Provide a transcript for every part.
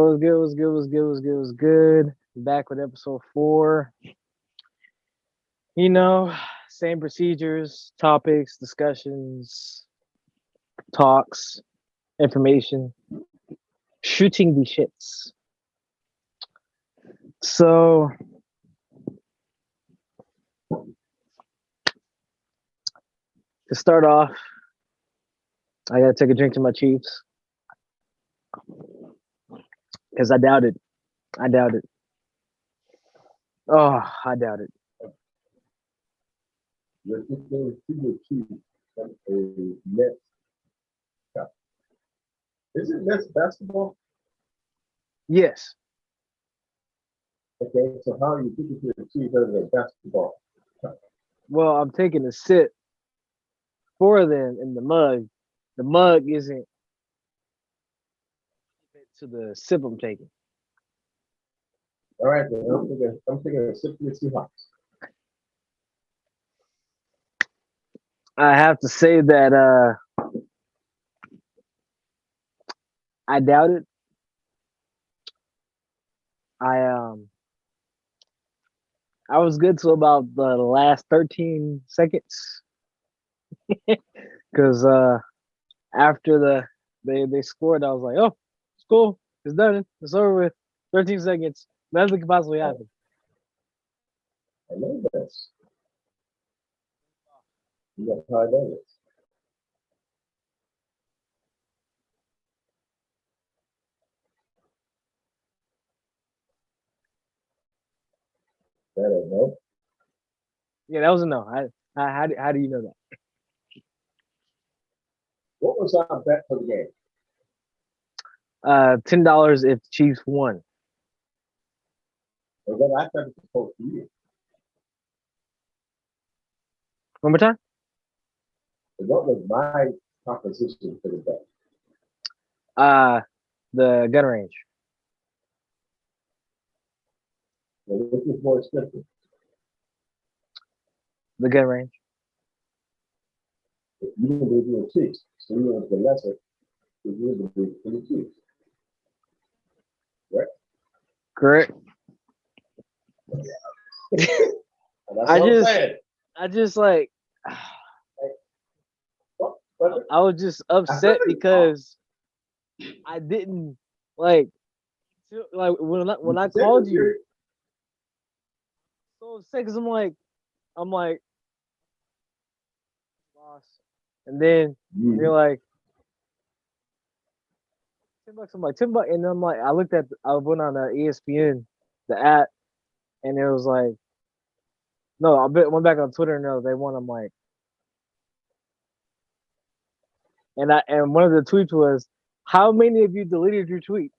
What's good? What's good? What's good? What's good? What's good? Back with episode 4. You know, same procedures, topics, discussions, talks, information, shooting the shits. So to start off, I gotta take a drink to my Chiefs because I doubt it. I doubt it. Oh, I doubt it. You're just going to achieve a Nets cup. Is it Nets basketball? Yes. Okay, so how are you thinking to achieve that as a basketball cup? Well, I'm taking a sip for them in the mug. The mug isn't to the sip I'm taking. All right, then I'm thinking of simply Seahawks. I have to say that I doubt it. I I was good till about the last 13 seconds because after they scored, I was like, oh, it's cool, it's done, it's over with. 13 seconds, nothing could possibly happen. I know this. You got how I know this. That I know. Yeah, that was a no. How do you know that? What was our bet for the game? $10 if Chiefs won. Well, then I thought it was supposed to you. One more time. So what was my proposition for the bet? The gun range. Well, which is more expensive? The gun range. If you didn't believe in the Chiefs, so you went the lesser, if you didn't believe in the Chiefs. Right? Correct. And that's I what I'm just- saying. I just like But I was just upset because I didn't like when I called you. So upset because I'm like lost, and then you're like $10. I'm like $10, and I'm like I went on ESPN, the app, and it was like no, went back on Twitter and they won. I'm like, and one of the tweets was, how many of you deleted your tweet?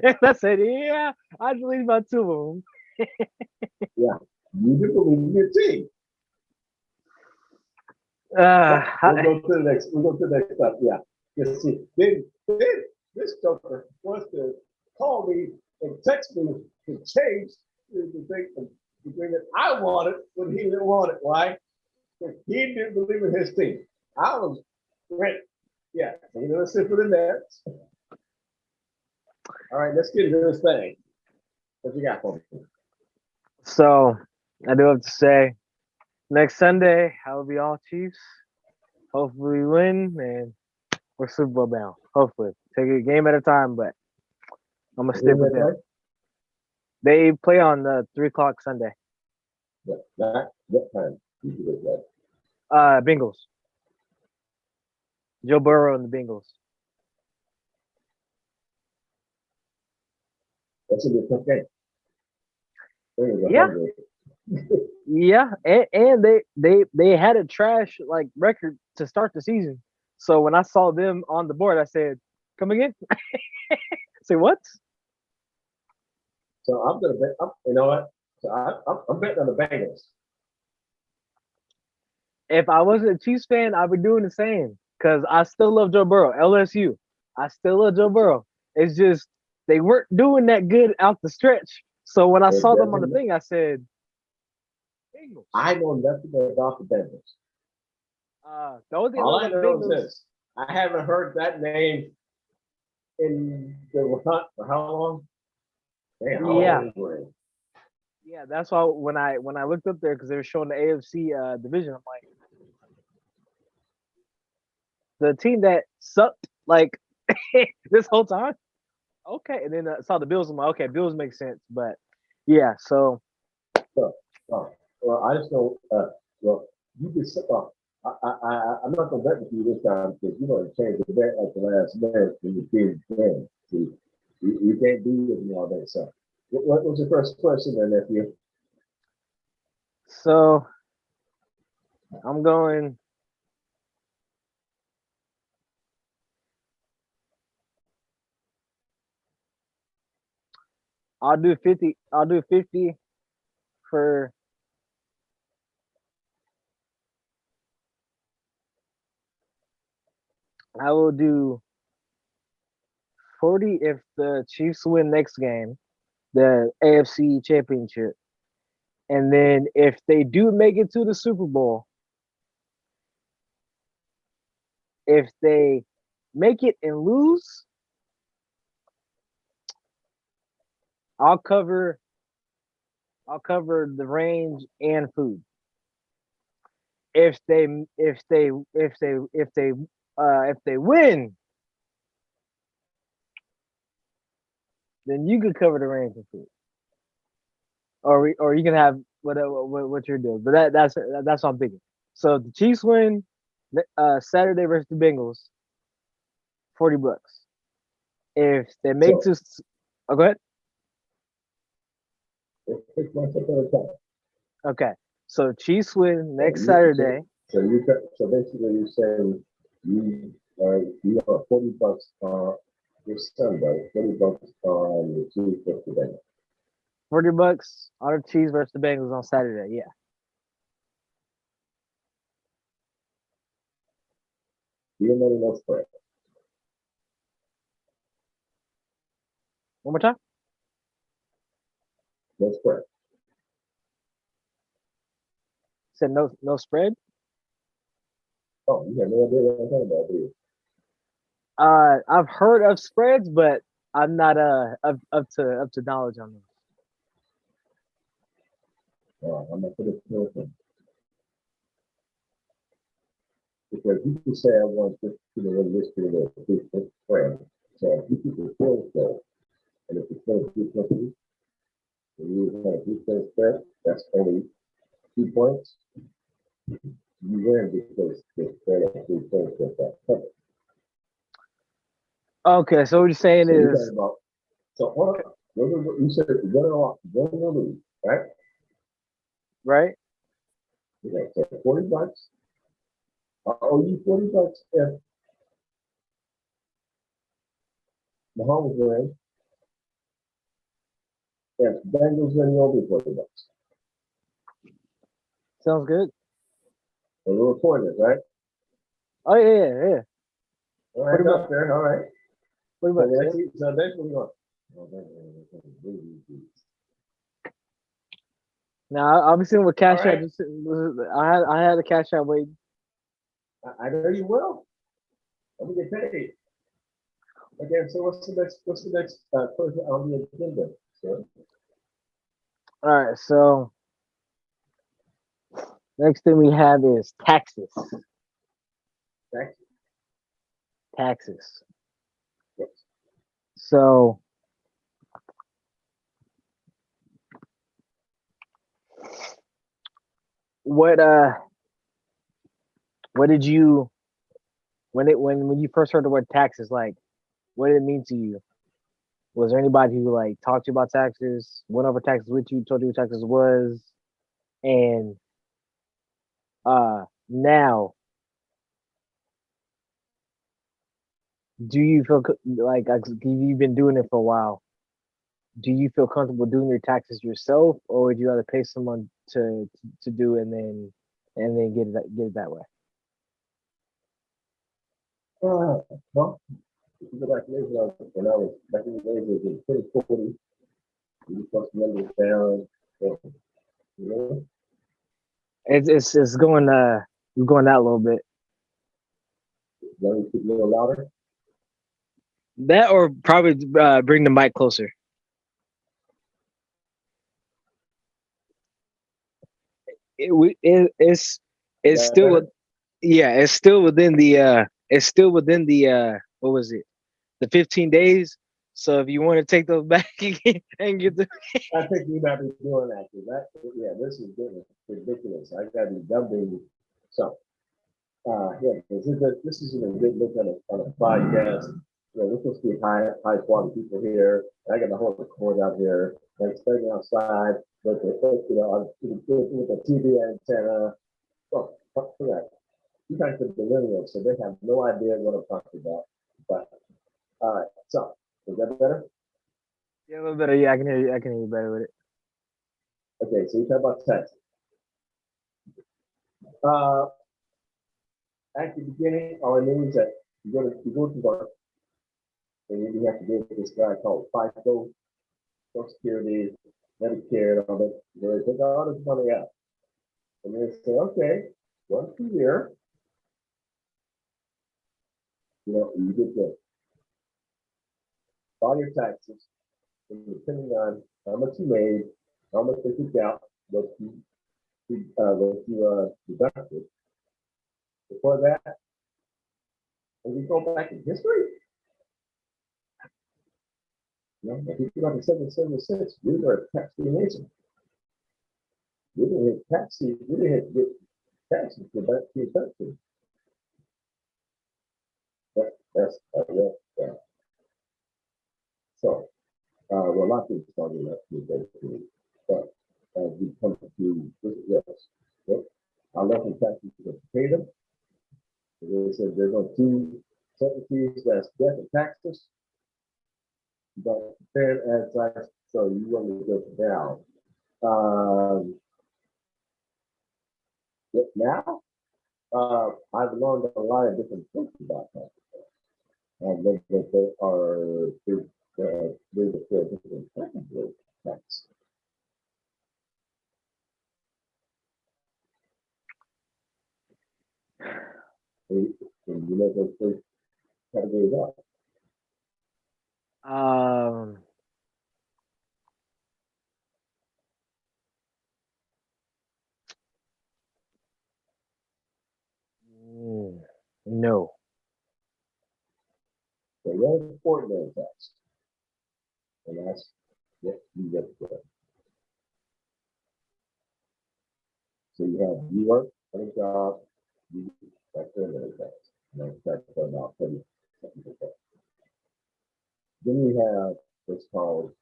And I said, yeah, I deleted about 2 of them. yeah, you do believe in your team. We'll go to the next. We'll go to the next stuff. Yeah. You see, then this joker wants to call me and text me to change the thing that I wanted when he didn't want it. Why? Because he didn't believe in his team. I was great. Yeah. So we're gonna sit for the Nets. All right, let's get into this thing. What you got for me? So I do have to say, next Sunday I will be all Chiefs. Hopefully we win and we're Super Bowl bound. Hopefully, take it a game at a time, but I'm gonna stick with them. They play on the 3:00 Sunday. What time? Bengals. Joe Burrow and the Bengals. That's gonna be a tough game. Yeah. Yeah, and they had a trash like record to start the season. So when I saw them on the board, I said, "Come again?" Say what? So I'm gonna bet. You know what? So I'm betting on the Bengals. If I wasn't a Chiefs fan, I'd be doing the same because I still love Joe Burrow. LSU, I still love Joe Burrow. It's just they weren't doing that good out the stretch. So when I saw them on the thing, I said, Bengals. I know nothing about the Bengals. The only thing All I know is this: I haven't heard that name in the hunt for how long? Damn, Yeah. Yeah, that's why when I looked up there because they were showing the AFC division, I'm like, the team that sucked like this whole time. Okay, and then I saw the Bills. I'm like, okay, Bills make sense, but yeah. So well, I just know. Well, you can. I'm not gonna bet with you this time because you know to change the bet at the last minute when your team wins. See, you can't do with me all day. So, what was your first question, then, nephew? so I'm going. I'll do 50. I'll do 50 for. I will do 40 if the Chiefs win next game, the AFC Championship, and then if they do make it to the Super Bowl, if they make it and lose, I'll cover. I'll cover the range and food. If they if they if they if they if they win, then you could cover the range and food, or you can have what you're doing. But that's what I'm thinking. So the Chiefs win Saturday versus the Bengals, $40. If they make So, oh, go ahead. take one step at a time. Okay, so Chiefs win So next Saturday. so basically you're saying you are $40 this Sunday, $40 on the Tuesday today. $40 on the Chiefs versus the Bengals on Saturday. Yeah. You don't know no spread. One more time. No spread. Said no spread. Oh, you have no idea what I'm talking about, do you? I've heard of spreads, but I'm not up to knowledge on them. I'm not going to tell them. Because you can say I want this to the list of the big spread. So if you keep the field goal, and if the field is 2 and you have a 2 spread, that's only 2 points. You win because the spread of 3 points is that covered. Okay, so what you're saying So you're is talking about, so hold on. You said win or lose, right? right. Okay, so $40. I owe you $40 if Mahomes wins. If Bengals win, you owe me $40. Sounds good. And we're recording it, right? Oh yeah. All right, $40. up there. All right. $40. So Yeah. that's what we're going. Now I'll be sitting with Cash App. Right. I had a Cash App waiting. I know you will. I'm gonna get paid. Okay, so what's the next person on the agenda? So, All right. So next thing we have is taxes. next, Taxes. yes. So what what did you when you first heard the word taxes, like what did it mean to you? Was there anybody who like talked to you about taxes, went over taxes with you, told you what taxes was, and now do you feel like you've been doing it for a while? Do you feel comfortable doing your taxes yourself, or would you rather pay someone to do it and then get it that way? Well, if you go back to when I was back in the days, it was 2040. You supposed to number down. So, you know, It's going that a little bit. Let me speak a little louder. That or probably bring the mic closer. It's still it's still within the what was it, the 15 days. So if you want to take those back and get the I think you might be doing that. This is ridiculous. I got to be dumping. So, this isn't a good look on a podcast. We're supposed to be high quality people here. I got the whole record out here. Like standing outside with the TV antenna. Oh, fuck for that. You guys are millennials, so they have no idea what I'm talking about. But all right, so is that better? yeah, a little better. Yeah, I can hear you. I can hear you better with it. Okay, so you talk about text. At the beginning, all I knew is that you go to work, and then you have to deal with this guy called FICO, Social Security, Medicare, and all that. They take all this money out, and they say, okay, once a year, you get to file your taxes, and depending on how much you made, how much they took out, what you deducted. Before that, and we go back in history. If you go to 776, we were a tax-free nation. We didn't hit taxes. We didn't get taxes for that to 13. That's so. Well, a lot of things started up to 13, but as we come to this, I left in taxes to pay them. They said they're going to certainties that's death and taxes. But then as so you want to go down. Now, I've learned a lot of different things about that. I've learned that there are three to four different types. And you know those three categories are. No. So one important tax, and that's what you get for it. So you have you work at a job, that's ordinary tax. And that's about 30%. Then we have what's called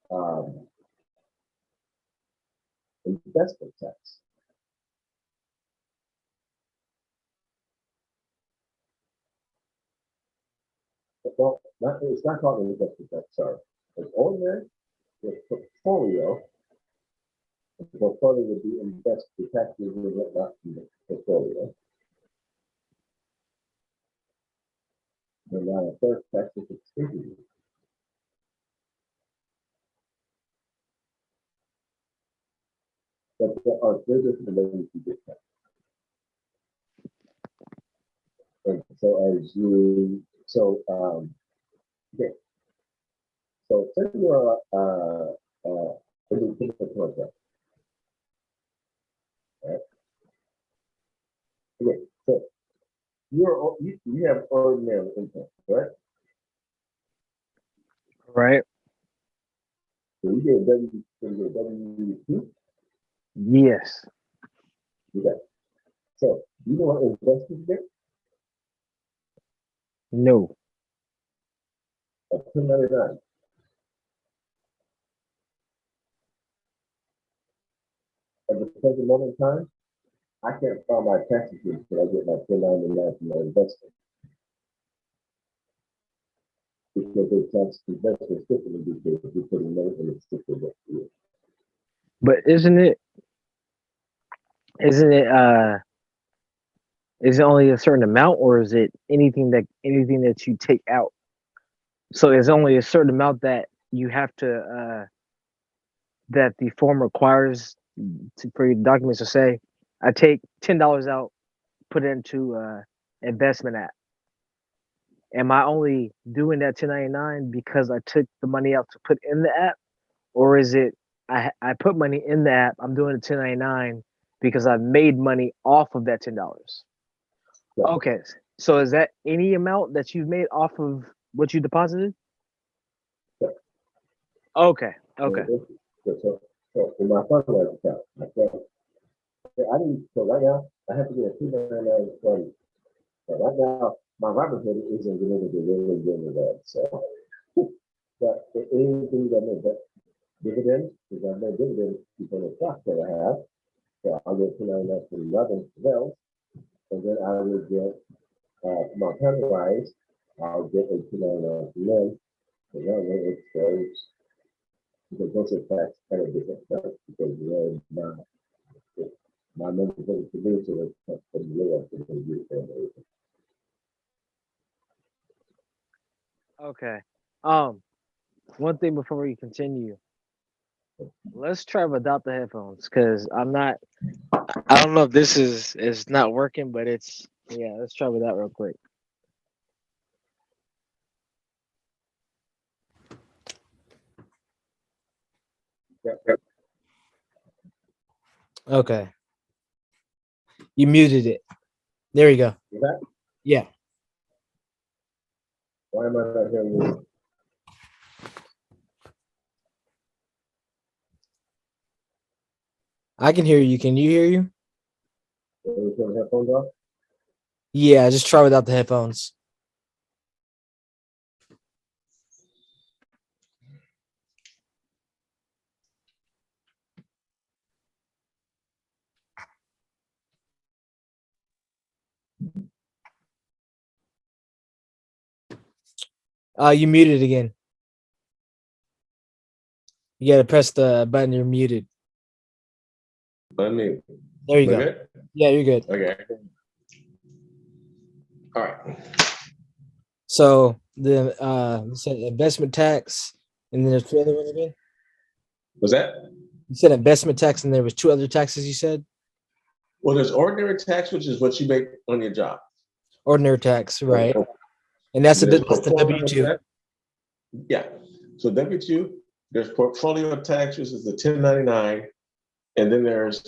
investment tax. Well, it's not called an investment tax, sorry. It's ordinary, it's portfolio. The portfolio would be invested, the taxes would not in the portfolio. And now the third tax is exclusive. But there are three different ways to get tax. And so okay. So say you're contract. Right? Okay, so you have ordinary income, right? Right. So you get W2? Yes. Okay. So you know what investors get? No. A 1099. At the present moment in time, I can't file my taxes until I get my 1099 from my investor. Because they tax investors differently because you put a note in it's different what you do. But isn't it is it only a certain amount, or is it anything that you take out? So it's only a certain amount that you have to that the form requires for your documents to say, I take $10 out, put it into investment app. am I only doing that 1099 because I took the money out to put in the app, or is it I put money in the app, I'm doing a 1099 because I've made money off of that $10? Yeah. Okay, so is that any amount that you've made off of what you deposited? Yeah. Okay, okay, So in my fundraising account, I didn't. So right now, I have to get a 299 from. So right now, my Robinhood isn't going to be really good with that. So, but anything that may be dividends, because I've made dividends from the stock that I have, so I'll get 299 from nothing else, and then I will get my penalized. I'll get a 299 from them, and that way it goes because those are tax kind of different stuff because they're not. My members of the community are from the US and they use them. okay. One thing before we continue, let's try without the headphones because I'm not. I don't know if this is not working, but it's yeah. Let's try with that real quick. Yep. Okay, you muted it. There you go. Is that? Yeah. Why am I not hearing you? I can hear you. Can you hear you? Can you turn the headphones off? Yeah, just try without the headphones. You muted again. You gotta press the button. You're muted. Let me. There you go. Good? Yeah, you're good. Okay. All right. So the you said investment tax, and then there's two other ones again. Was that? You said investment tax, and there was two other taxes. You said Well, there's ordinary tax, which is what you make on your job. ordinary tax, right? And that's There's that's the W two. Yeah. So W2, there's portfolio tax, which is the 1099, and then there's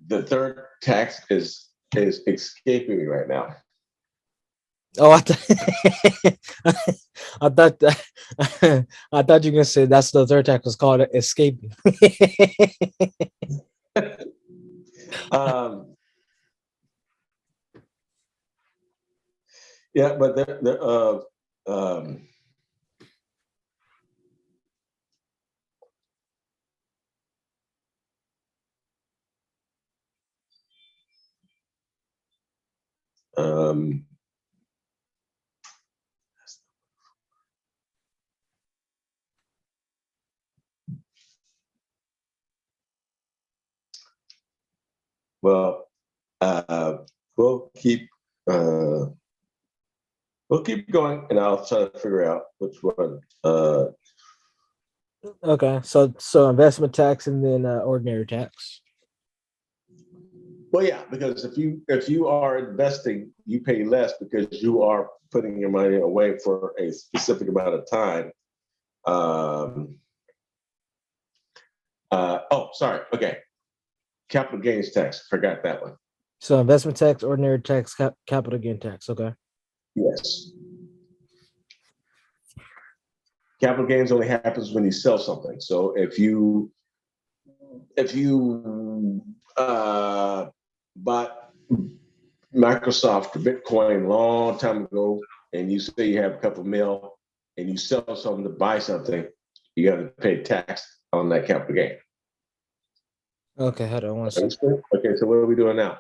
the third tax is escaping me right now. Oh, I I thought I thought you were gonna say that's the third tax was called escaping. um, yeah, but um, well, uh, we'll keep uh, we'll keep going, and I'll try to figure out which one. Okay, so investment tax and then ordinary tax. Well, yeah, because if you are investing, you pay less because you are putting your money away for a specific amount of time. Oh, sorry. Okay, capital gains tax. Forgot that one. So investment tax, ordinary tax, capital gain tax. Okay. Yes. Capital gains only happens when you sell something. So if you bought Microsoft Bitcoin long time ago, and you say you have a couple mil, and you sell something to buy something, you got to pay tax on that capital gain. Okay, hold on one second. Okay, so what are we doing now?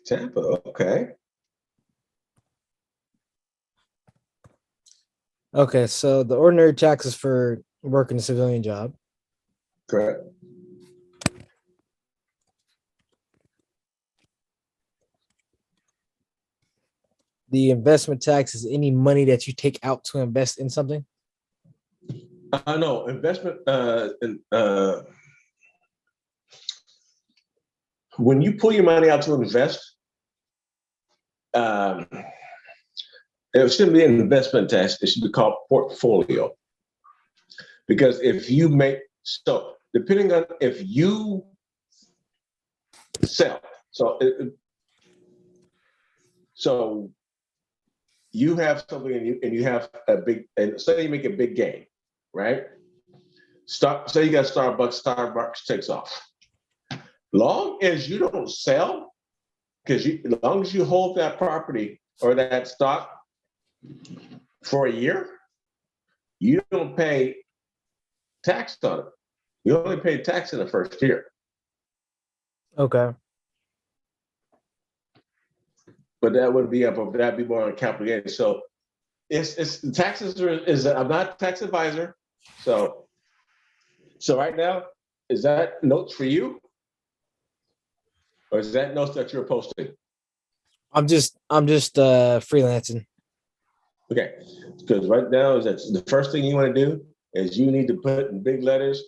Tampa, okay. Okay, so the ordinary tax is for working a civilian job. Correct. The investment tax is any money that you take out to invest in something. No, investment. When you pull your money out to invest, it shouldn't be an investment tax. It should be called portfolio. Because if you make, so depending on if you sell, so you have something and you have a big, and say you make a big gain, right? Say you got Starbucks takes off. Long as you don't sell, as long as you hold that property or that stock for a year, you don't pay tax on it. You only pay tax in the first year. Okay. But that would be that'd be more on capital gain. So it's taxes is I'm not a tax advisor. So right now, is that notes for you? Or is that notes that you're posting? I'm just freelancing. Okay. Because right now is that the first thing you want to do is you need to put in big letters,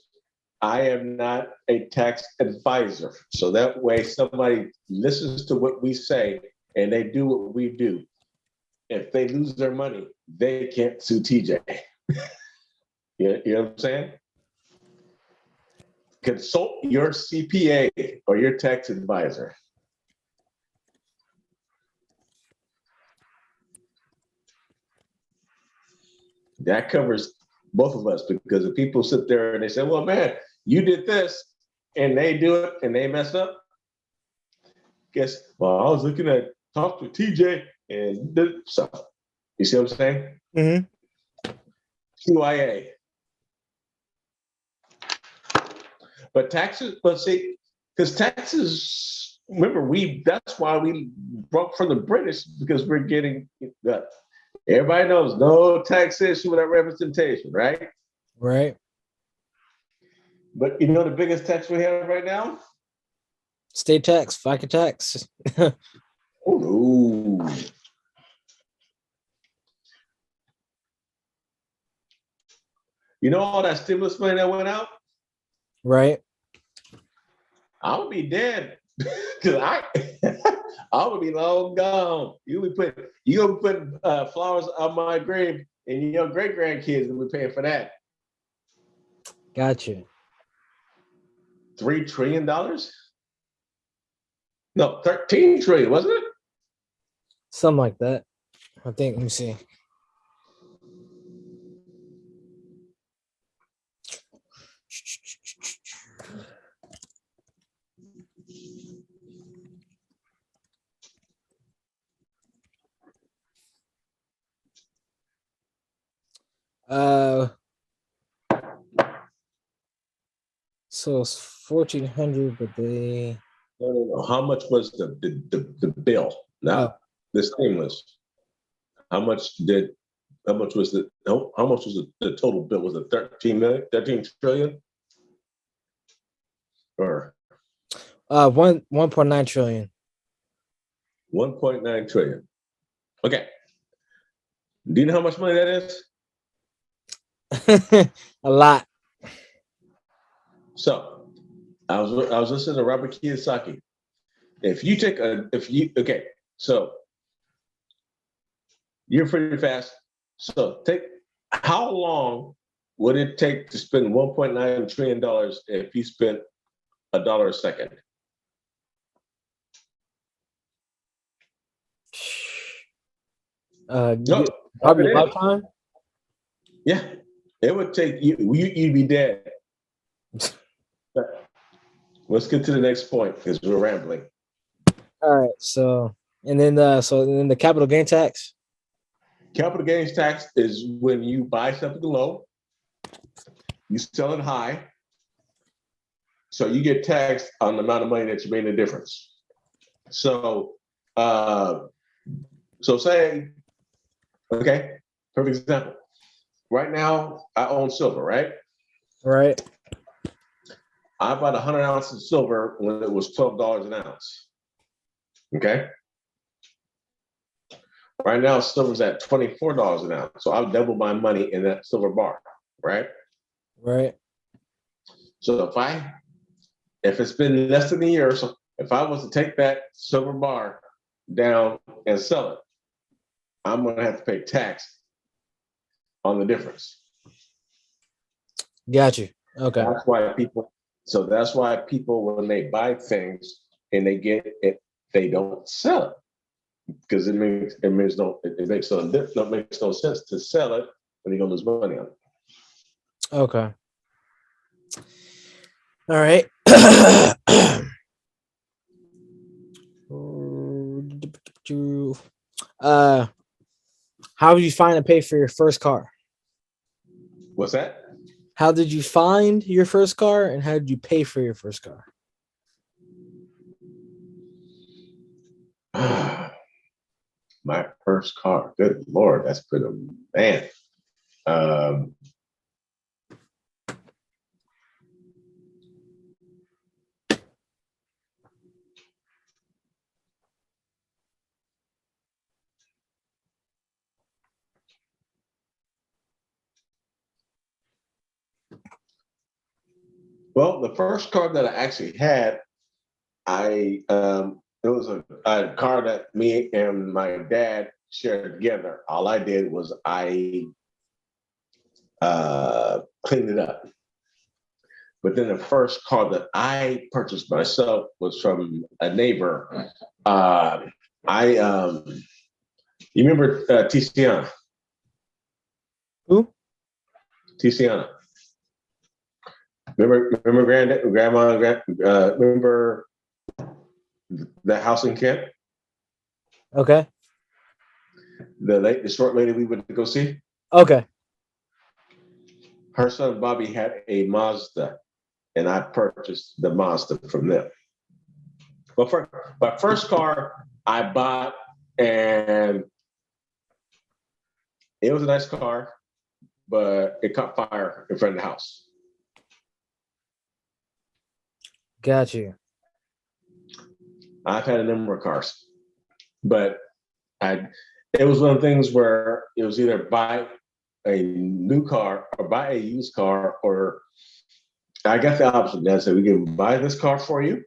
I am not a tax advisor. So that way somebody listens to what we say and they do what we do. If they lose their money, they can't sue TJ. You know what I'm saying? Consult your CPA or your tax advisor. That covers both of us, because if people sit there and they say, well, man, you did this, and they do it and they mess up, guess, well, I was looking at talk to TJ and did stuff. You see what I'm saying? Mm-hmm. QIA. But taxes, because taxes, remember, that's why we broke from the British, because we're getting, everybody knows no taxation without representation, right? Right. But you know the biggest tax we have right now? State tax, FICA tax. Oh, no. You know all that stimulus money that went out? Right. I would be dead. Because I would be long gone. You gonna put flowers on my grave, and your great grandkids will be paying for that. Gotcha. $3 trillion? No, 13 trillion, wasn't it? Something like that. I think. Let me see. So it's 1,400, but they. No. How much was the bill? Now, the stimulus. How much was the total bill? Was it 13 trillion? Or 1.9 trillion. 1.9 trillion. Okay. Do you know how much money that is? A lot. So I was listening to Robert Kiyosaki. So you're pretty fast. So how long would it take to spend $1.9 trillion if you spent $1 a second? No, probably a lifetime. Yeah, it would take you'd be dead. Let's get to the next point because we're rambling. All right, so then the capital gain tax. Capital gains tax is when you buy something low, you sell it high, so you get taxed on the amount of money that you made a difference. So say, okay, perfect example. right now I own silver, right? Right. I bought 100 ounces of silver when it was $12 an ounce. Okay. Right now, silver's at $24 an ounce. So I'll double my money in that silver bar, right? Right. So if it's been less than a year, so if I was to take that silver bar down and sell it, I'm going to have to pay tax on the difference. Got you. Okay. That's why people, when they buy things and they get it, they don't sell it because it makes no sense to sell it when you're gonna lose money on it. Okay. All right. How did you find and pay for your first car? What's that? How did you find your first car, and how did you pay for your first car? My first car. Good Lord, that's been a man. Well, the first car that I actually had, it was a car that me and my dad shared together. All I did was I cleaned it up. But then the first car that I purchased myself was from a neighbor. You remember Tiziana? Who? Tiziana. Remember grandma, remember the house in Kent? Okay. The short lady we went to go see? Okay. Her son Bobby had a Mazda, and I purchased the Mazda from them. But for my first car I bought, and it was a nice car, but it caught fire in front of the house. Got you. I've had a number of cars, but it was one of the things where it was either buy a new car or buy a used car, or I got the option. Dad said, we can buy this car for you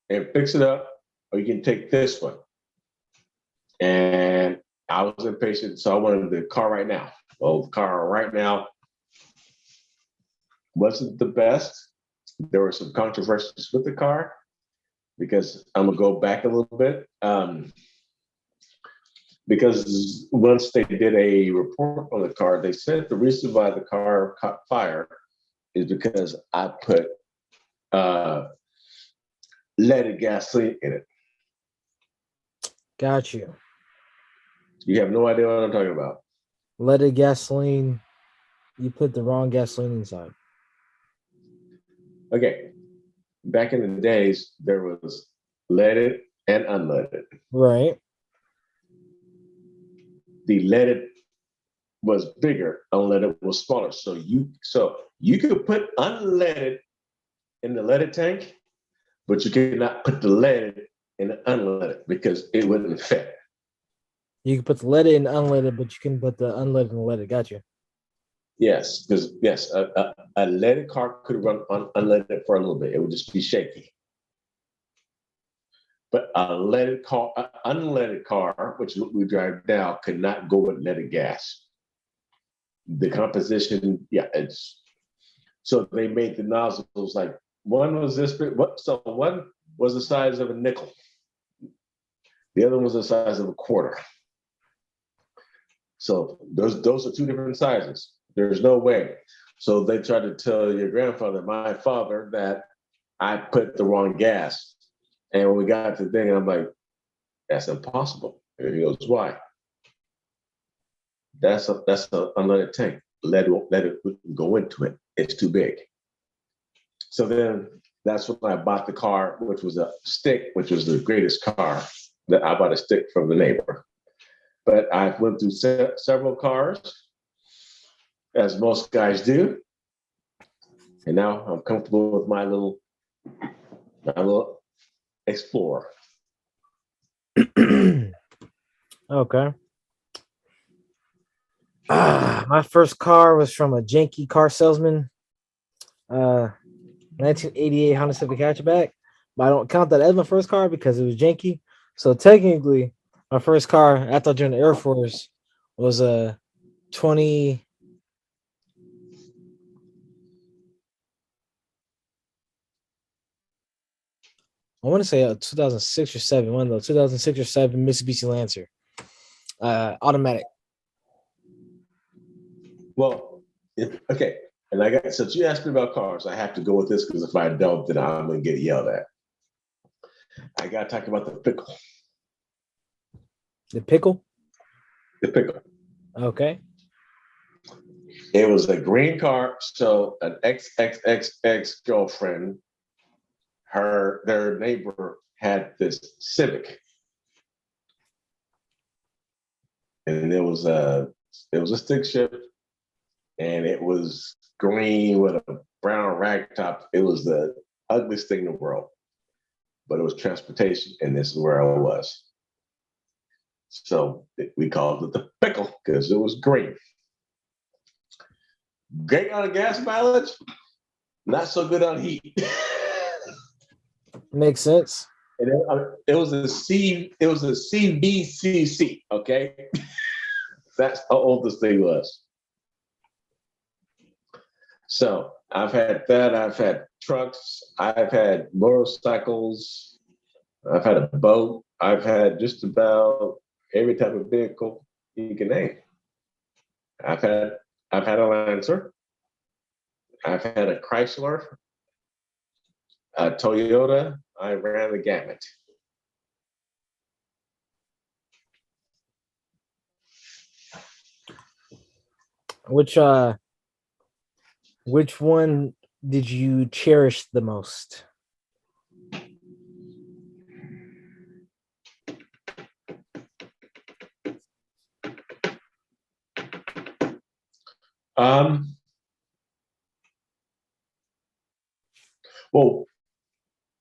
and fix it up, or you can take this one. And I was impatient, so I wanted the car right now. Well, the car right now wasn't the best. There were some controversies with the car, because I'm gonna go back a little bit. Because once they did a report on the car, they said the reason why the car caught fire is because I put leaded gasoline in it. Got you. You have no idea what I'm talking about. Leaded gasoline. You put the wrong gasoline inside. Okay. Back in the days, there was leaded and unleaded. Right. The leaded was bigger, unleaded was smaller. So you could put unleaded in the leaded tank, but you could not put the leaded in the unleaded because it wouldn't fit. You can put the leaded in unleaded, but you can put the unleaded in the leaded. Got you. Yes, because a leaded car could run unleaded for a little bit. It would just be shaky. But unleaded car, which we drive now, could not go with leaded gas. The composition, so they made the nozzles like one was this big. So one was the size of a nickel. The other one was the size of a quarter. So those are two different sizes. There's no way. So they tried to tell your grandfather, my father, that I put the wrong gas. And when we got to the thing, I'm like, that's impossible. And he goes, why? That's an unleaded tank. Let it go into it. It's too big. So then that's when I bought the car, which was a stick, which was the greatest car. That I bought a stick from the neighbor. But I went through several cars. as most guys do. And now I'm comfortable with my little Explorer. Okay. My first car was from a janky car salesman. 1988 Honda Civic hatchback. But I don't count that as my first car because it was janky. So technically, my first car after I joined the Air Force was a 20. I want to say a 2006 or 7, one of those 2006 or 7 Mitsubishi Lancer, automatic. Well, okay. And since you asked me about cars, I have to go with this because if I don't, then I'm going to get yelled at. I got to talk about the pickle. The pickle? The pickle. Okay. It was a green car. So an ex girlfriend, their neighbor had this Civic. And it was a stick shift. And it was green with a brown rag top. It was the ugliest thing in the world. But it was transportation, and this is where I was. So we called it the pickle because it was green. Great on gas mileage, not so good on heat. Makes sense. And it was a CBCC, okay? That's how old this thing was. So I've had that. I've had trucks. I've had motorcycles. I've had a boat. I've had just about every type of vehicle you can name. I've had a Lancer. I've had a Chrysler, a Toyota. I ran the gamut. Which one did you cherish the most? Well,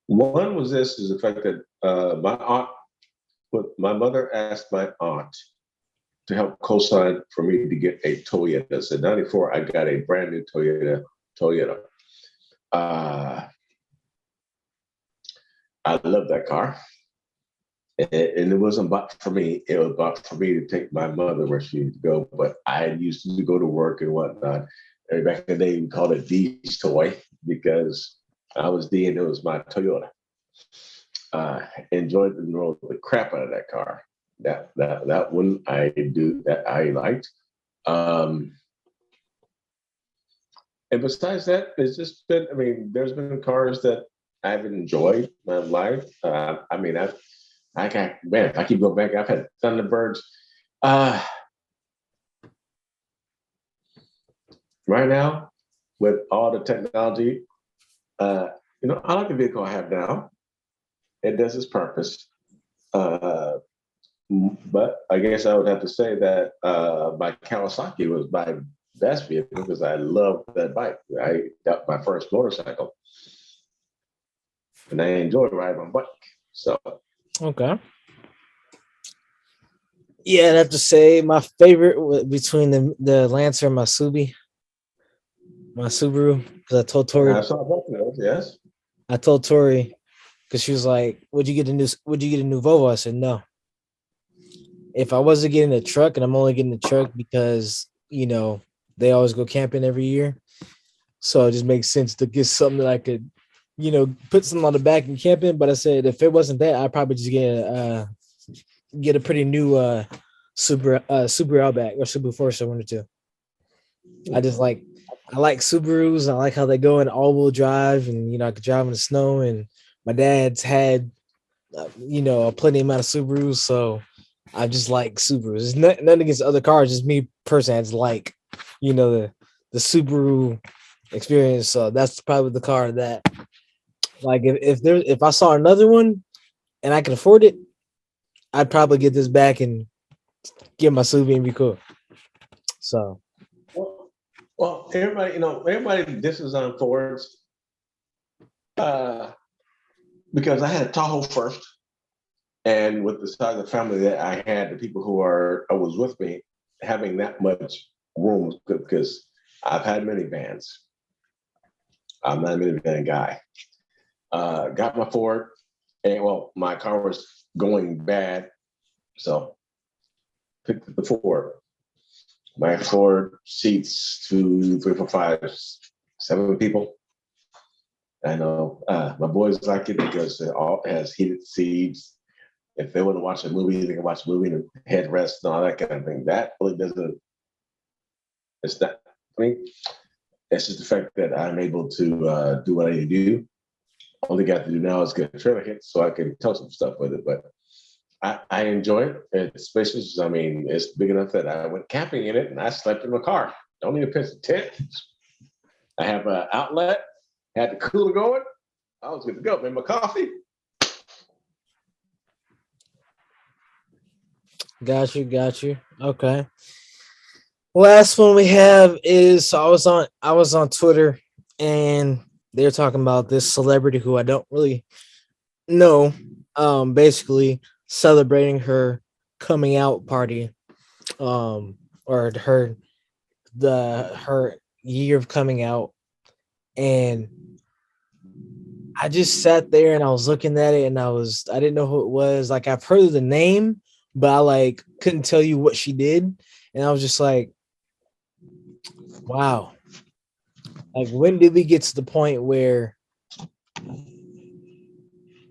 one was this is the fact that my mother asked my aunt to help co-sign for me to get a Toyota. So in '94, I got a brand new Toyota. I love that car. And it wasn't bought for me. It was bought for me to take my mother where she needed to go. But I used to go to work and whatnot. And back in the day, we called it D's toy because I was D and it was my Toyota. Enjoyed the crap out of that car. That one I liked. And besides that, it's just been. I mean, there's been cars that I've enjoyed in my life. If I keep going back, I've had Thunderbirds. Right now, with all the technology, I like the vehicle I have now. It does its purpose. But I guess I would have to say that my Kawasaki was my best vehicle because I love that bike. I got my first motorcycle. And I enjoy riding on bike. So Okay. Yeah, I'd have to say my favorite between the Lancer and my Subaru, because I told Tori. I saw both of those, yes. I told Tori because she was like, Would you get a new Volvo?" I said no. If I wasn't getting a truck, and I'm only getting the truck because they always go camping every year, so it just makes sense to get something that I could, put something on the back and camp in. But I said if it wasn't that, I'd probably just get a pretty new Subaru Outback or Subaru Forester, one or two. I like Subarus. I like how they go in all-wheel drive, and I could drive in the snow. And my dad's had a plenty amount of Subarus, so I just like Subarus. It's nothing against other cars, just me personally. I just like the Subaru experience. So that's probably the car that, like, if I saw another one and I could afford it, I'd probably get this back and get my Subaru and be cool. So, Well, everybody disses on Fords because I had a Tahoe first, and with the size of the family that I had, the people who was with me, having that much room because I've had minivans. I'm not a minivan guy. Got my Ford, and well, my car was going bad, so picked up the Ford. My Ford seats 2, 3, 4, 5, 7 people. I know my boys like it because it all has heated seats. If they want to watch a movie, they can watch a movie and headrest and all that kind of thing. That really doesn't. It's not. I mean, it's just the fact that I'm able to do what I need to do. All they got to do now is get a trailer hit so I can tell some stuff with it. But I enjoy it. It's spacious. I mean, it's big enough that I went camping in it and I slept in my car. Don't need a pitch of tent. I have an outlet. Had the cooler going. I was good to go. Made my coffee. Got you. Okay. Last one we have is so I was on Twitter and they're talking about this celebrity who I don't really know, basically celebrating her coming out party, or her year of coming out, and I just sat there and I was looking at it and I didn't know who it was. Like I've heard of the name, but I like couldn't tell you what she did, and I was just like, wow. Like, when did we get to the point where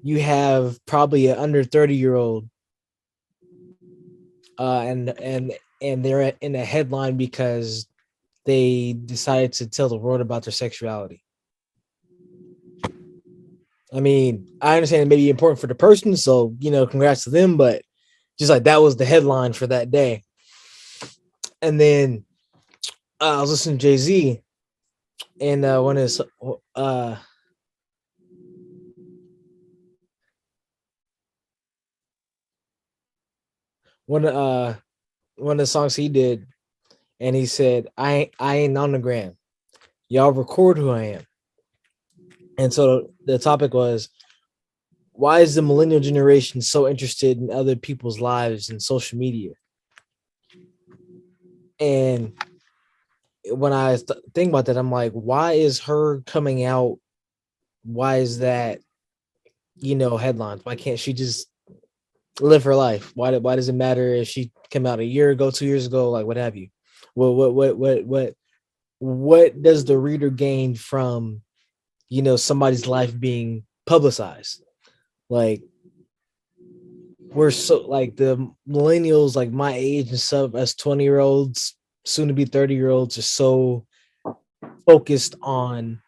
you have probably an under 30-year-old and they're in a headline because they decided to tell the world about their sexuality? I mean, I understand it may be important for the person, so congrats to them, but just like that was the headline for that day. And then I was listening to Jay-Z, and one of his one of the songs he did, and he said, I ain't on the gram. Y'all record who I am. And so the topic was, why is the millennial generation so interested in other people's lives and social media? And when I think about that, I'm like, why is her coming out? Why is that, headlines? Why can't she just live her life? Why does it matter if she came out a year ago, 2 years ago, like what have you? Well, what does the reader gain from, somebody's life being publicized? Like, we're so like the millennials, like my age and stuff, as 20-year-olds, soon to be 30-year-olds, are so focused on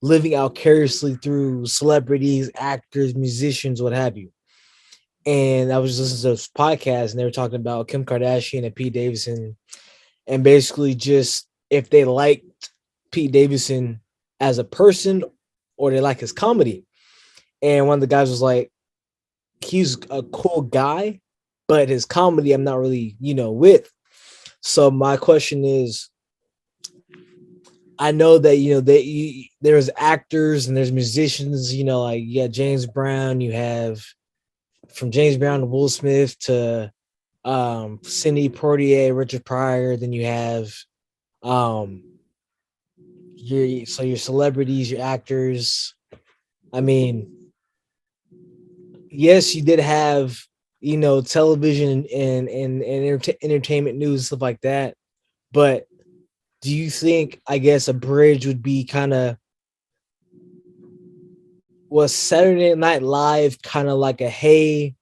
living vicariously through celebrities, actors, musicians, what have you. And I was listening to this podcast and they were talking about Kim Kardashian and Pete Davidson, and basically just if they liked Pete Davidson as a person or they like his comedy. And one of the guys was like, he's a cool guy, but his comedy I'm not really, with. So my question is, I know that there's actors and there's musicians, like you got James Brown, you have from James Brown to Will Smith to Sidney Poitier, Richard Pryor. Then you have your celebrities, your actors. I mean, yes, you did have television and entertainment news, stuff like that. But do you think, I guess, a bridge would be kind of, was Saturday Night Live kind of like a, hey,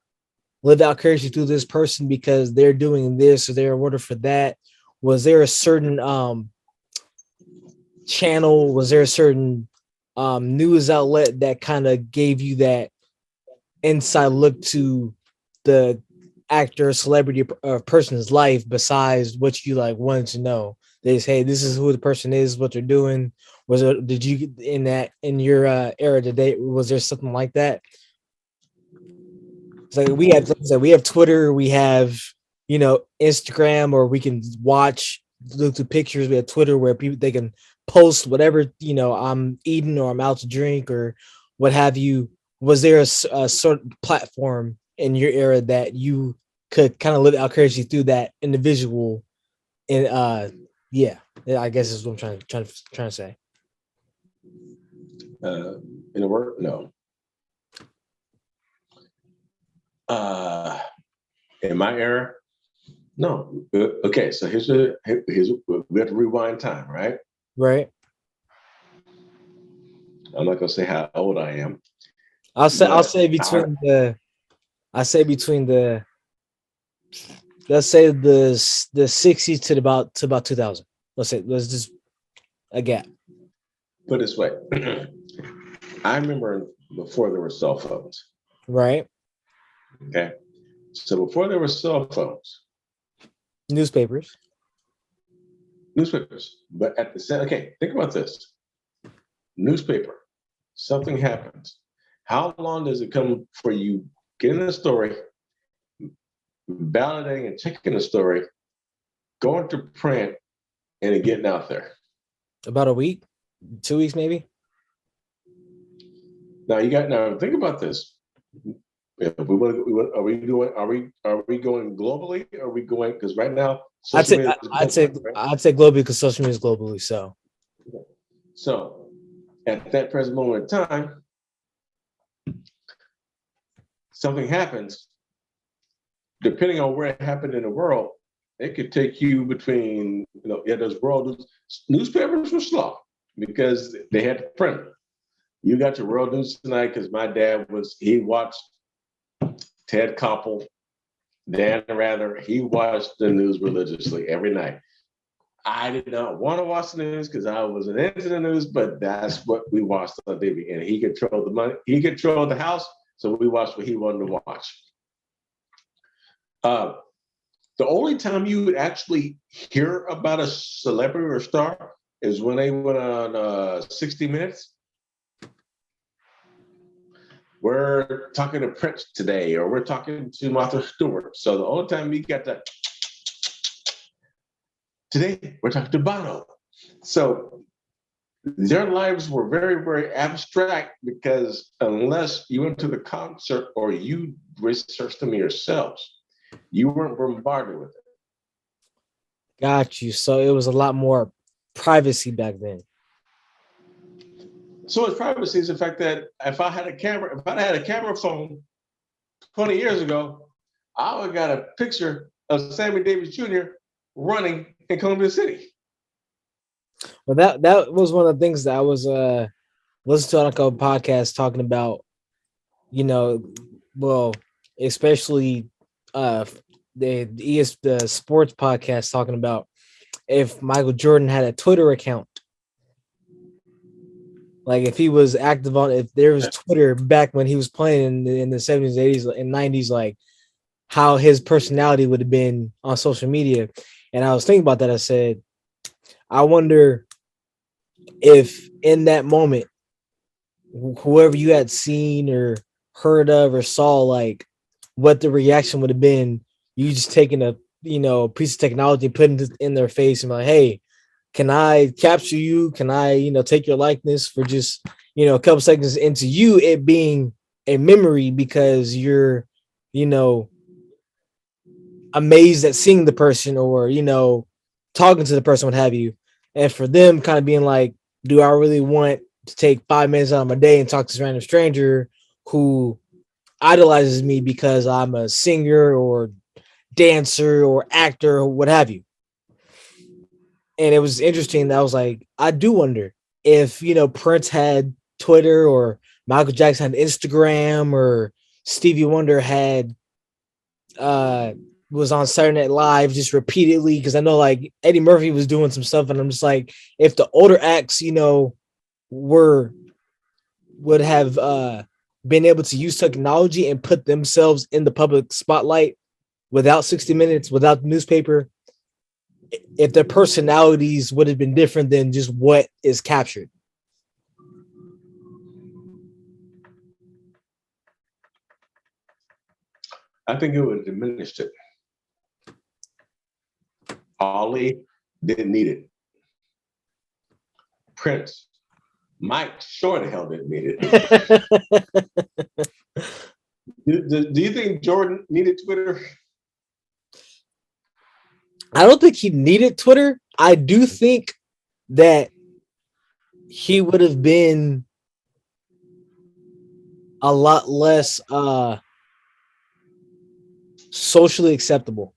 live out vicariously through this person because they're doing this or they're in order for that? Was there a certain channel? Was there a certain news outlet that kind of gave you that inside look to the actor, celebrity, or person's life besides what you like wanted to know? They say, hey, this is who the person is, what they're doing. Did you in your era today? Was there something like that? It's like we have Twitter, we have Instagram, or we can watch look through pictures. We have Twitter where people they can post whatever I'm eating or I'm out to drink or what have you. Was there a sort of platform in your era that you could kind of live vicariously through that individual? And yeah, I guess is what I'm trying to say. In a word, no. In my era, no. Okay, so here's we have to rewind time, right? Right. I'm not gonna say how old I am. I'll say between the let's say the 60s to about 2000. Let's just a gap. Put it this way. I remember before there were cell phones. Right. Okay. So before there were cell phones, Newspapers. But at the same, okay, think about this. Newspaper, something happens. How long does it come for you getting the story, validating and checking the story, going to print, and it getting out there? About a week, 2 weeks, maybe. Now think about this. If we want to, are we going globally? Or are we going, because right now I'd say globally because social media is globally. So at that present moment in time, something happens. Depending on where it happened in the world, it could take you between, those world newspapers were slow because they had to print. You got your world news tonight because my dad he watched Ted Koppel, Dan Rather. He watched the news religiously every night. I did not want to watch the news because I wasn't into the news, but that's what we watched on TV. And he controlled the money. He controlled the house, so we watched what he wanted to watch. The only time you would actually hear about a celebrity or star is when they went on 60 Minutes. We're talking to Prince today, or we're talking to Martha Stewart. So the only time we got that, today we're talking to Bono. So their lives were very, very abstract because unless you went to the concert or you researched them yourselves, you weren't bombarded with it. Got you. So it was a lot more privacy back then. So it's privacy is the fact that if I had a camera phone 20 years ago, I would have got a picture of Sammy Davis Jr. running in Columbia City. Well, that was one of the things that I was listening to on a podcast talking about, especially the sports podcast talking about if Michael Jordan had a Twitter account. Like if he was active on, if there was Twitter back when he was playing in the 70s, 80s, and 90s, like how his personality would have been on social media. And I was thinking about that. I said, I wonder if in that moment, whoever you had seen or heard of or saw, like what the reaction would have been, you just taking a piece of technology, putting it in their face and like, hey, can I capture you? Can I, take your likeness for just, a couple seconds into you, it being a memory because you're, amazed at seeing the person or, talking to the person, what have you. And for them kind of being like, do I really want to take 5 minutes out of my day and talk to this random stranger who idolizes me because I'm a singer or dancer or actor or what have you? And it was interesting that I was like, I do wonder if, Prince had Twitter or Michael Jackson had Instagram or Stevie Wonder had was on Saturday Night Live just repeatedly, because I know like Eddie Murphy was doing some stuff, and I'm just like, if the older acts, would have been able to use technology and put themselves in the public spotlight without 60 Minutes, without the newspaper, if their personalities would have been different than just what is captured. I think it would have diminished it. Ali, didn't need it. Prince, Mike sure the hell didn't need it. Do you think Jordan needed Twitter? I don't think he needed Twitter. I do think that he would have been a lot less socially acceptable.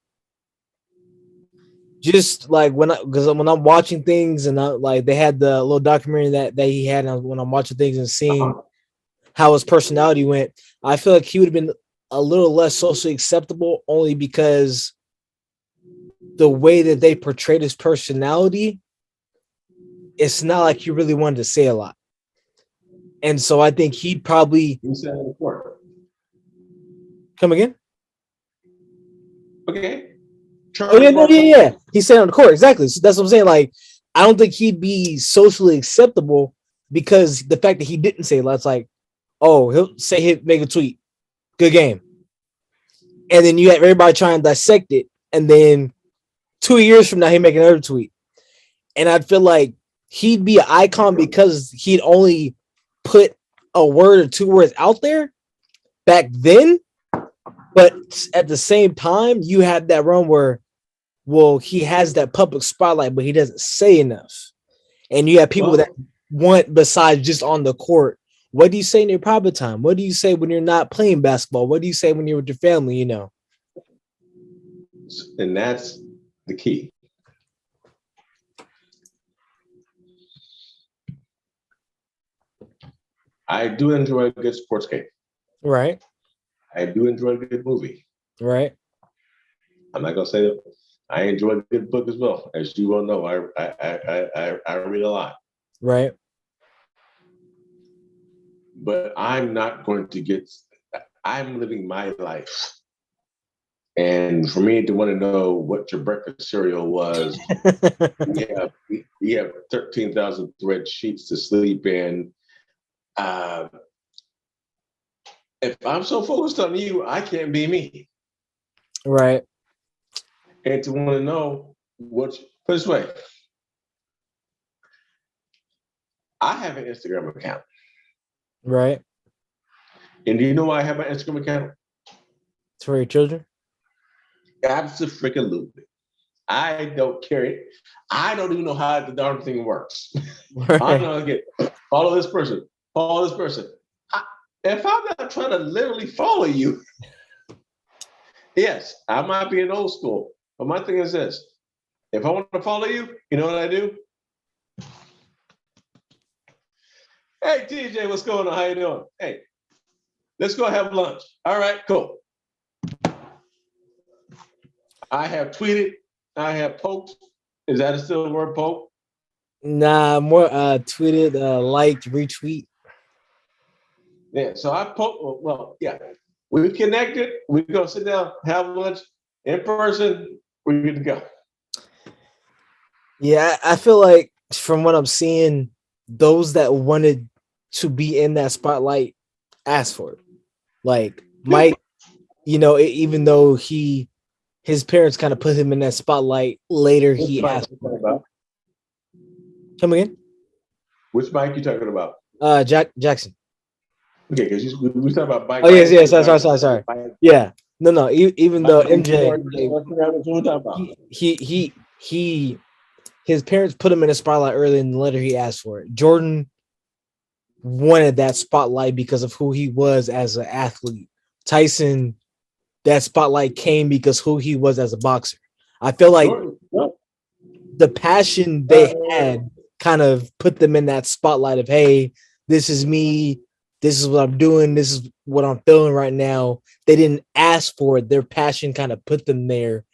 Just like when I'm watching things and like they had the little documentary that he had, and when I'm watching things and seeing how his personality went, I feel like he would have been a little less socially acceptable only because the way that they portrayed his personality, it's not like he really wanted to say a lot. And so I think he'd probably come again. Okay. Oh yeah. He said on the court, exactly. So that's what I'm saying. Like, I don't think he'd be socially acceptable because the fact that he didn't say a lot, it's like, oh, he'll say he'll make a tweet, good game, and then you have everybody trying to dissect it, and then 2 years from now he make another tweet, and I feel like he'd be an icon because he'd only put a word or 2 words out there back then. But at the same time, you have that run where, well, he has that public spotlight, but he doesn't say enough. And you have people that want, besides just on the court, what do you say in your private time? What do you say when you're not playing basketball? What do you say when you're with your family, you know? And that's the key. I do enjoy a good sports game. Right. I do enjoy a good movie. Right. I'm not gonna say that. I enjoy a good book as well. As you all know, I read a lot. Right. But I'm not going to get. I'm living my life, and for me to want to know what your breakfast cereal was, we have 13,000 thread sheets to sleep in. If I'm so focused on you, I can't be me. Right. And to want to know what, put this way, I have an Instagram account. Right. And do you know why I have my Instagram account? It's for your children? Absolutely. I don't care it. I don't even know how the darn thing works. Right. I don't know. Okay, follow this person. Follow this person. If I'm not trying to literally follow you, yes, I might be an old school. But my thing is this. If I want to follow you, you know what I do? Hey, TJ, what's going on? How you doing? Hey, let's go have lunch. All right, cool. I have tweeted. I have poked. Is that still the word, poke? Nah, more tweeted, liked, retweet. Yeah, so I poke. Well, yeah, we've connected. We're going to sit down, have lunch in person. We're good to go. Yeah, I feel like from what I'm seeing, those that wanted to be in that spotlight asked for it. Like Mike, you know, even though his parents kind of put him in that spotlight later, he asked for it. Come again? Which Mike you talking about? Jackson. Okay, because we talking about Mike. Oh yes, sorry. Yeah, no. Even though MJ, he his parents put him in a spotlight early in the letter. He asked for it. Jordan wanted that spotlight because of who he was as an athlete. Tyson, that spotlight came because who he was as a boxer. I feel like the passion they had kind of put them in that spotlight of, hey, this is me. This is what I'm doing. This is what I'm feeling right now. They didn't ask for it. Their passion kind of put them there.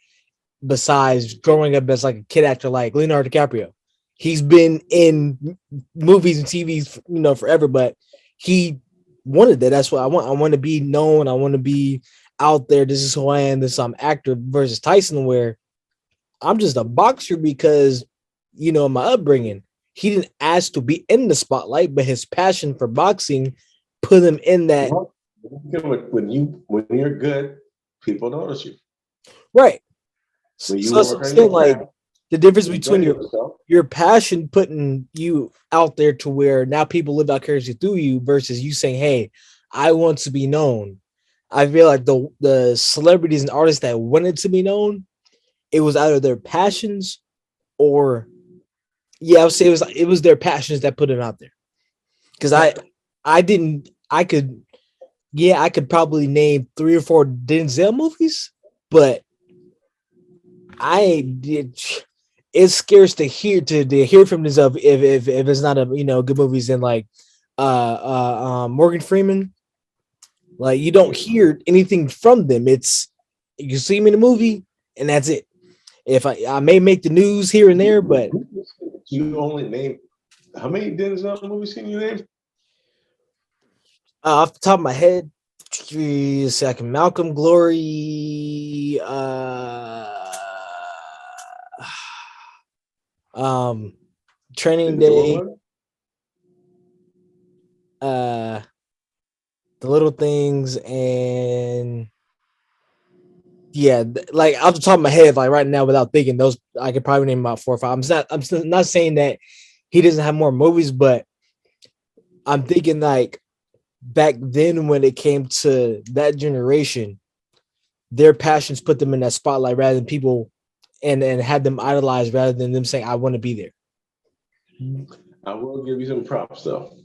Besides growing up as like a kid actor like Leonardo DiCaprio. He's been in movies and TVs, you know, forever, but he wanted that. That's what I want. I want to be known. I want to be out there. This is who I am. This I'm actor versus Tyson, where I'm just a boxer because, you know, my upbringing. He didn't ask to be in the spotlight, but his passion for boxing put him in that. When you're good, people notice you. Right. When you So it's like the difference between Enjoy yourself. your passion putting you out there to where now people live vicariously through you versus you saying, "Hey, I want to be known." I feel like the celebrities and artists that wanted to be known, it was either their passions or yeah, I would say it was their passions that put it out there. Because I didn't I could yeah, I could probably name 3 or 4 Denzel movies, but I did. It's scarce to hear from this of if it's not a good movies and like Morgan Freeman, like you don't hear anything from them. It's you see them in the movie and that's it. If I may make the news here and there, but You only name how many Denzel movies can you name? off the top of my head, second Malcolm, Glory, Training Day, The Little Things, and yeah, like off the top of my head, like right now, without thinking, those I could probably name about 4 or 5. I'm still not saying that he doesn't have more movies, but I'm thinking like back then when it came to that generation, their passions put them in that spotlight rather than people and had them idolized rather than them saying, I want to be there. I will give you some props though.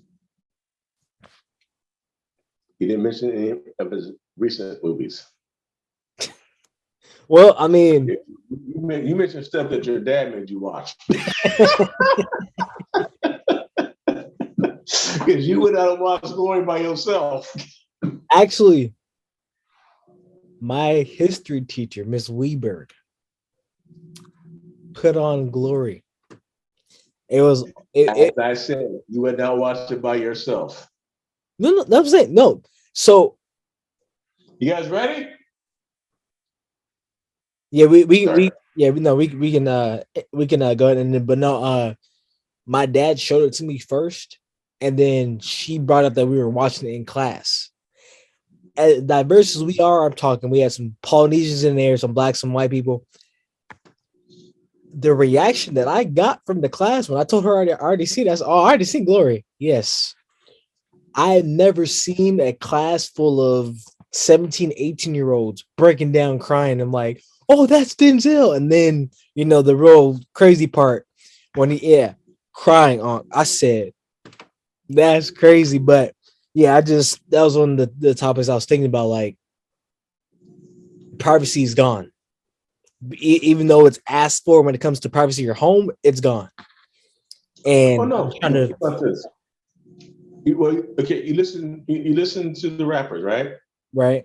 He didn't mention any of his recent movies. Well, I mean, you mentioned stuff that your dad made you watch. Because you went out and watched Glory by yourself. Actually, my history teacher, Miss Weberg, put on Glory. It was. As I said, you went out and watched it by yourself. No, I'm saying no. So, you guys ready? Yeah, we can go ahead and but no, my dad showed it to me first, and then she brought up that we were watching it in class. As diverse as we are, I'm talking. We had some Polynesians in there, some black, some white people. The reaction that I got from the class when I told her I already seen that, I already seen Glory. Yes. I had never seen a class full of 17, 18-year-olds breaking down crying. I'm like, oh, that's Denzel. And then, the real crazy part when crying on. I said, that's crazy. But yeah, that was one of the topics I was thinking about. Like, privacy is gone. Even though it's asked for when it comes to privacy of your home, it's gone. And no. Think about this. You listen to the rappers, right? Right.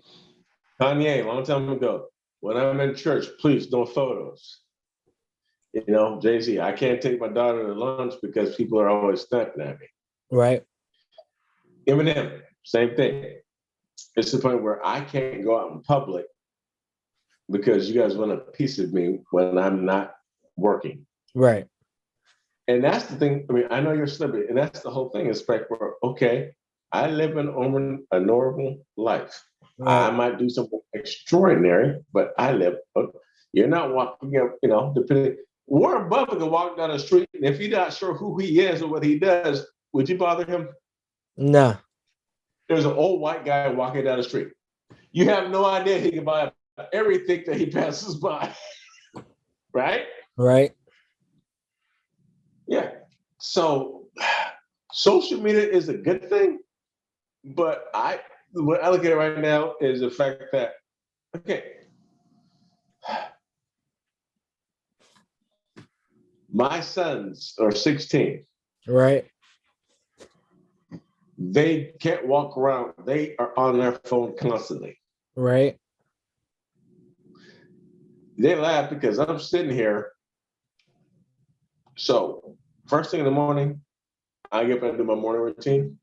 Kanye, a long time ago. When I'm in church, please, no photos. Jay-Z, I can't take my daughter to lunch because people are always snapping at me. Right. Eminem, same thing. It's the point where I can't go out in public because you guys want a piece of me when I'm not working. Right. And that's the thing. I mean, I know you're a celebrity, and that's the whole thing. Is okay, I live a normal life. Right. I might do something extraordinary, but I live. You're not walking up, depending. Warren Buffett can walk down the street, and if you're not sure who he is or what he does, would you bother him? No. There's an old white guy walking down the street. You have no idea he can buy everything that he passes by. Right? Right. Yeah. So social media is a good thing, but what I look at right now is the fact that, okay, my sons are 16. Right. They can't walk around. They are on their phone constantly. Right. They laugh because I'm sitting here. So first thing in the morning, I get up and do my morning routine.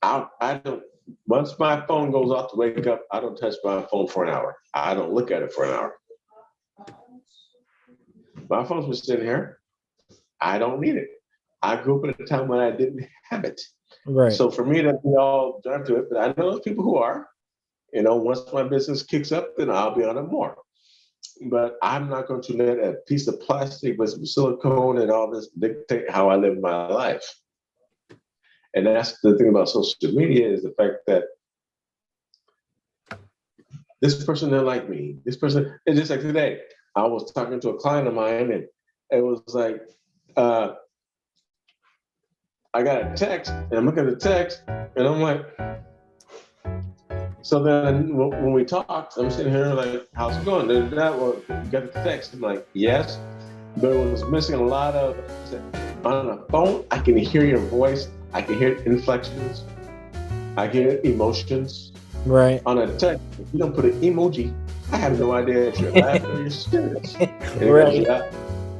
I don't, once my phone goes off to wake up, I don't touch my phone for an hour. I don't look at it for an hour. My phone's been sitting here. I don't need it. I grew up at a time when I didn't have it. Right. So for me to be all done to it, but I know those people who are, once my business kicks up, then I'll be on it more. but I'm not going to let a piece of plastic with some silicone and all this dictate how I live my life. And that's the thing about social media is the fact that this person didn't like me. This person, it's just like today, I was talking to a client of mine and it was like, I got a text and I'm looking at the text and I'm like, so then when we talked, I'm sitting here like, how's it going? You got the text. I'm like, yes, but it was missing a lot of, on the phone, I can hear your voice. I can hear inflections. I can hear emotions. Right. On a text, if you don't put an emoji, I have no idea if you're laughing or you're serious. Right.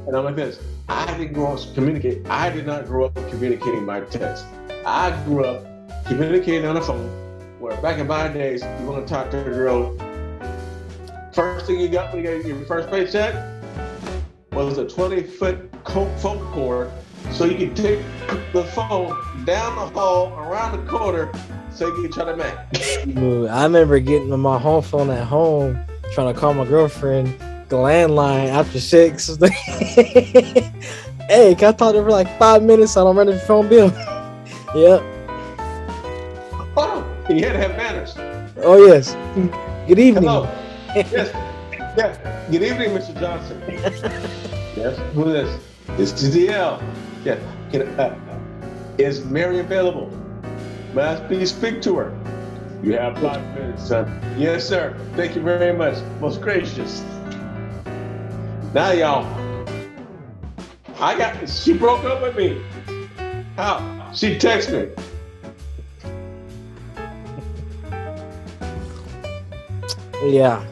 And I'm like this. I didn't grow up communicate. I did not grow up communicating by text. I grew up communicating on the phone. Where back in my days, you want to talk to a girl. First thing you got when you got your first paycheck was a 20-foot phone cord, so you could take the phone down the hall, around the corner, so you could try to match. I remember getting on my home phone at home, trying to call my girlfriend, the landline after 6. Hey, can I talk to her for like 5 minutes? I don't run the phone bill. Yep. Oh, you had to have manners. Oh yes. Good evening. Hello. Yes. Yeah. Good evening, Mr. Johnson. Yes. Who is this? It's DL. Yeah. Is Mary available? May I please speak to her? You have 5 minutes, son. Yes, sir. Thank you very much. Most gracious. Now, y'all. She broke up with me. How? She texted me. Yeah.